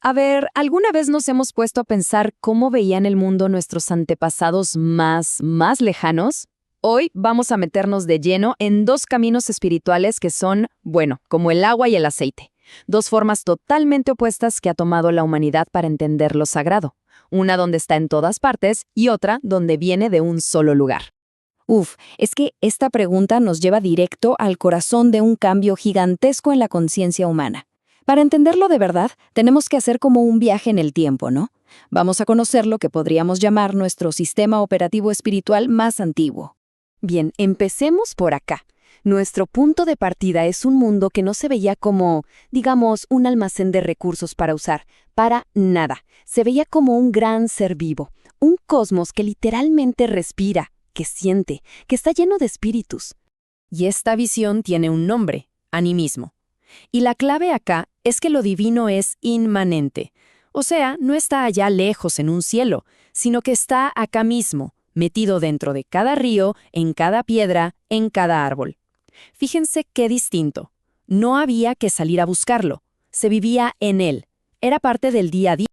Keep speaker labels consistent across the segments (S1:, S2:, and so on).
S1: A ver, ¿alguna vez nos hemos puesto a pensar cómo veían el mundo nuestros antepasados más lejanos? Hoy vamos a meternos de lleno en dos caminos espirituales que son, bueno, como el agua y el aceite. Dos formas totalmente opuestas que ha tomado la humanidad para entender lo sagrado. Una donde está en todas partes y otra donde viene de un solo lugar.
S2: Es que esta pregunta nos lleva directo al corazón de un cambio gigantesco en la conciencia humana. Para entenderlo de verdad, tenemos que hacer como un viaje en el tiempo, ¿no? Vamos a conocer lo que podríamos llamar nuestro sistema operativo espiritual más antiguo.
S1: Bien, empecemos por acá. Nuestro punto de partida es un mundo que no se veía como, digamos, un almacén de recursos para usar, para nada. Se veía como un gran ser vivo, un cosmos que literalmente respira, que siente, que está lleno de espíritus. Y esta visión tiene un nombre, animismo. Y la clave acá es que lo divino es inmanente. O sea, no está allá lejos en un cielo, sino que está acá mismo, metido dentro de cada río, en cada piedra, en cada árbol. Fíjense qué distinto. No había que salir a buscarlo. Se vivía en él. Era parte del día a día.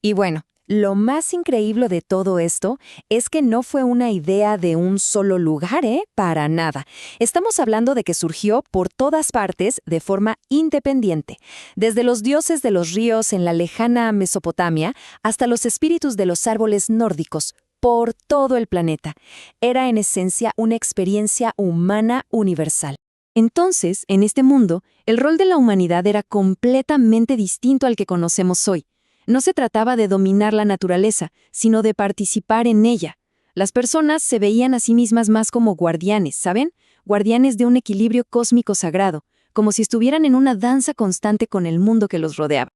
S1: Y bueno, lo más increíble de todo esto es que no fue una idea de un solo lugar, Para nada. Estamos hablando de que surgió por todas partes de forma independiente, desde los dioses de los ríos en la lejana Mesopotamia hasta los espíritus de los árboles nórdicos, por todo el planeta. Era en esencia una experiencia humana universal. Entonces, en este mundo, el rol de la humanidad era completamente distinto al que conocemos hoy. No se trataba de dominar la naturaleza, sino de participar en ella. Las personas se veían a sí mismas más como guardianes, ¿saben? Guardianes de un equilibrio cósmico sagrado, como si estuvieran en una danza constante con el mundo que los rodeaba.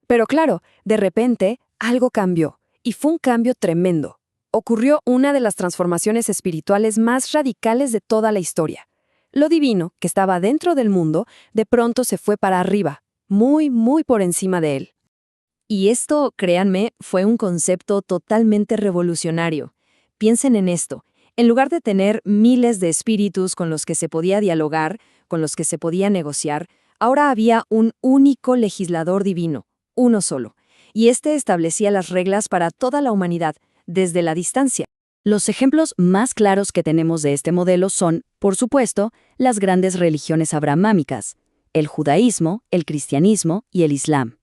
S1: Pero claro, de repente, algo cambió, y fue un cambio tremendo. Ocurrió una de las transformaciones espirituales más radicales de toda la historia. Lo divino, que estaba dentro del mundo, de pronto se fue para arriba, muy por encima de él. Y esto, créanme, fue un concepto totalmente revolucionario. Piensen en esto. En lugar de tener miles de espíritus con los que se podía dialogar, con los que se podía negociar, ahora había un único legislador divino, uno solo. Y este establecía las reglas para toda la humanidad, desde la distancia. Los ejemplos más claros que tenemos de este modelo son, por supuesto, las grandes religiones abrahámicas, el judaísmo, el cristianismo y el islam.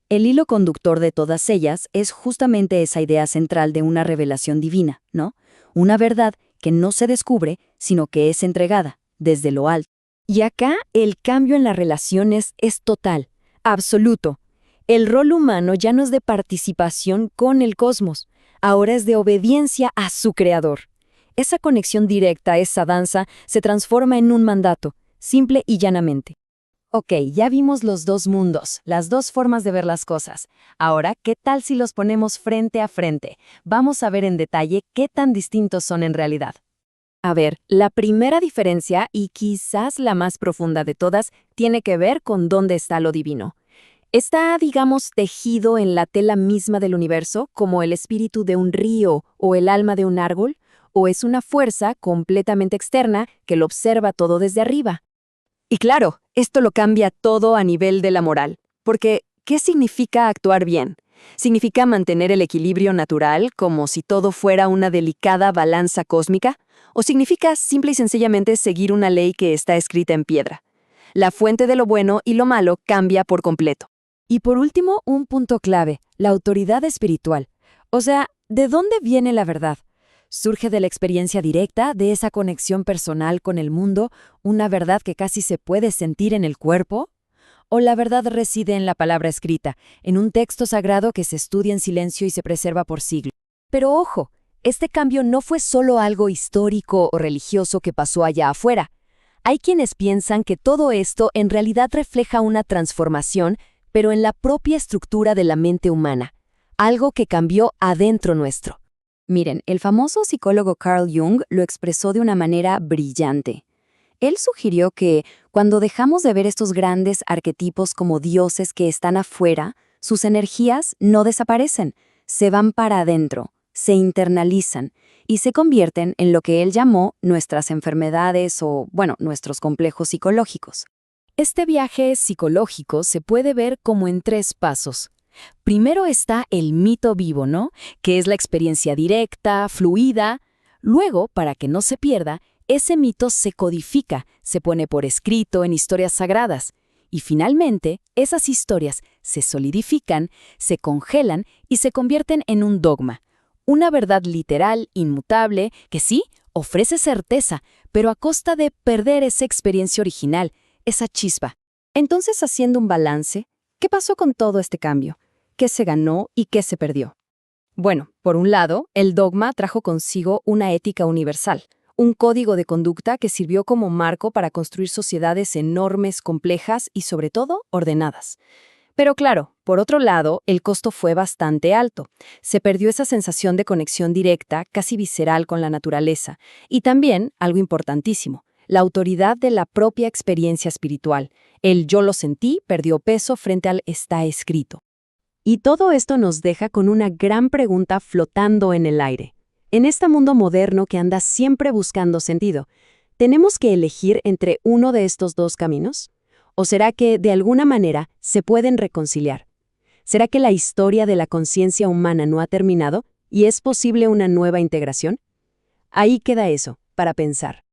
S1: El hilo conductor de todas ellas es justamente esa idea central de una revelación divina, ¿no? Una verdad que no se descubre, sino que es entregada, desde lo alto. Y acá el cambio en las relaciones es total, absoluto. El rol humano ya no es de participación con el cosmos, ahora es de obediencia a su creador. Esa conexión directa, esa danza, se transforma en un mandato, simple y llanamente. Ok, ya vimos los dos mundos, las dos formas de ver las cosas. Ahora, ¿qué tal si los ponemos frente a frente? Vamos a ver en detalle qué tan distintos son en realidad. A ver, la primera diferencia, y quizás la más profunda de todas, tiene que ver con dónde está lo divino. Está, digamos, tejido en la tela misma del universo, como el espíritu de un río o el alma de un árbol, o es una fuerza completamente externa que lo observa todo desde arriba. Y claro, esto lo cambia todo a nivel de la moral, porque ¿qué significa actuar bien? ¿Significa mantener el equilibrio natural como si todo fuera una delicada balanza cósmica? ¿O significa simple y sencillamente seguir una ley que está escrita en piedra? La fuente de lo bueno y lo malo cambia por completo. Y por último, un punto clave, la autoridad espiritual. O sea, ¿de dónde viene la verdad? ¿Surge de la experiencia directa, de esa conexión personal con el mundo, una verdad que casi se puede sentir en el cuerpo? ¿O la verdad reside en la palabra escrita, en un texto sagrado que se estudia en silencio y se preserva por siglos? Pero ojo, este cambio no fue solo algo histórico o religioso que pasó allá afuera. Hay quienes piensan que todo esto en realidad refleja una transformación, pero en la propia estructura de la mente humana, algo que cambió adentro nuestro. Miren, el famoso psicólogo Carl Jung lo expresó de una manera brillante. Él sugirió que, cuando dejamos de ver estos grandes arquetipos como dioses que están afuera, sus energías no desaparecen, se van para adentro, se internalizan y se convierten en lo que él llamó nuestras enfermedades o, nuestros complejos psicológicos. Este viaje psicológico se puede ver como en 3 pasos.
S2: Primero está el mito vivo, ¿no? Que es la experiencia directa, fluida. Luego, para que no se pierda, ese mito se codifica, se pone por escrito en historias sagradas. Y finalmente, esas historias se solidifican, se congelan y se convierten en un dogma. Una verdad literal, inmutable, que sí, ofrece certeza, pero a costa de perder esa experiencia original, esa chispa. Entonces, haciendo un balance, ¿qué pasó con todo este cambio? ¿Qué se ganó y qué se perdió? Bueno, por un lado, el dogma trajo consigo una ética universal, un código de conducta que sirvió como marco para construir sociedades enormes, complejas y, sobre todo, ordenadas. Pero claro, por otro lado, el costo fue bastante alto. Se perdió esa sensación de conexión directa, casi visceral con la naturaleza. Y también, algo importantísimo, la autoridad de la propia experiencia espiritual. El yo lo sentí perdió peso frente al está escrito.
S1: Y todo esto nos deja con una gran pregunta flotando en el aire. En este mundo moderno que anda siempre buscando sentido, ¿tenemos que elegir entre uno de estos dos caminos? ¿O será que, de alguna manera, se pueden reconciliar? ¿Será que la historia de la conciencia humana no ha terminado y es posible una nueva integración? Ahí queda eso, para pensar.